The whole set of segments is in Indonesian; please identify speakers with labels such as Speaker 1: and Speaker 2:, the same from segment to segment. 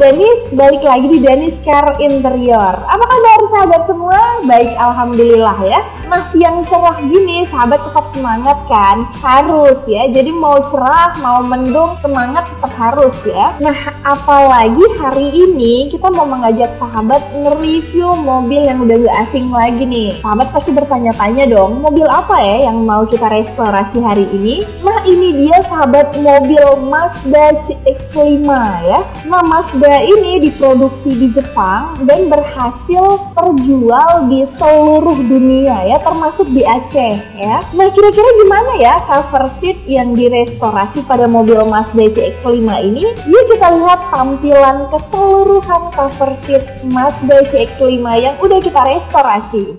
Speaker 1: Danis, balik lagi di Danis Car Interior. Apa kabar sahabat semua? Baik, alhamdulillah ya. Nah, siang cerah gini, sahabat tetap semangat kan? Harus ya. Jadi mau cerah, mau mendung, semangat tetap harus ya. Nah, apalagi hari ini kita mau mengajak sahabat nge-review mobil yang udah gak asing lagi nih. Sahabat pasti bertanya-tanya dong, mobil apa ya yang mau kita restorasi hari ini? Nah, ini dia sahabat, mobil Mazda CX-5 ya. Nah, Mazda ini diproduksi di Jepang dan berhasil terjual di seluruh dunia ya, termasuk di Aceh ya. Nah, kira-kira gimana ya cover seat yang direstorasi pada mobil Mazda CX-5 ini? Yuk kita lihat tampilan keseluruhan cover seat Mazda CX-5 yang udah kita restorasi.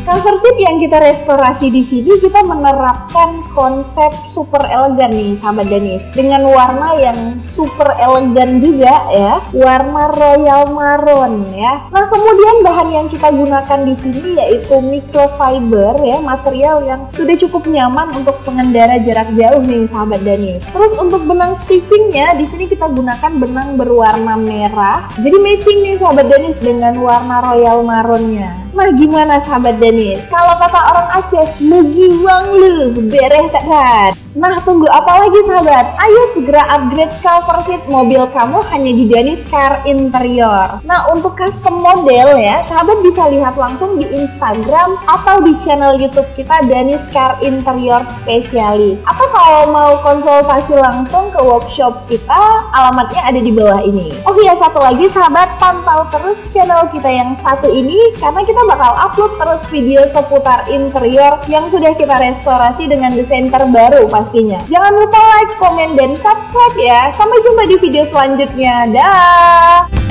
Speaker 1: Cover seat yang kita restorasi di sini, kita menerapkan konsep super elegan nih sahabat Danis, dengan warna yang super elegan juga ya, warna royal maroon ya. Nah, kemudian bahan yang kita gunakan di sini yaitu microfiber ya, material yang sudah cukup nyaman untuk pengendara jarak jauh nih sahabat Danis. Terus untuk benang stitchingnya di sini kita gunakan benang berwarna merah, jadi matching nih sahabat Danis dengan warna royal maroonnya. Nah, gimana sahabat Danis? Kalau kata orang Aceh, megiwang lu, bereh tak had. Nah, tunggu apa lagi sahabat? Ayo segera upgrade cover seat mobil kamu hanya di Danis Car Interior. Nah, untuk custom model ya, sahabat bisa lihat langsung di Instagram atau di channel YouTube kita Danis Car Interior Spesialis. Atau kalau mau konsultasi langsung ke workshop kita, alamatnya ada di bawah ini. Oh iya, satu lagi sahabat, pantau terus channel kita yang satu ini karena kita bakal upload terus video seputar interior yang sudah kita restorasi dengan desain terbaru pastinya. Jangan lupa like, komen, dan subscribe ya. Sampai jumpa di video selanjutnya. Dah.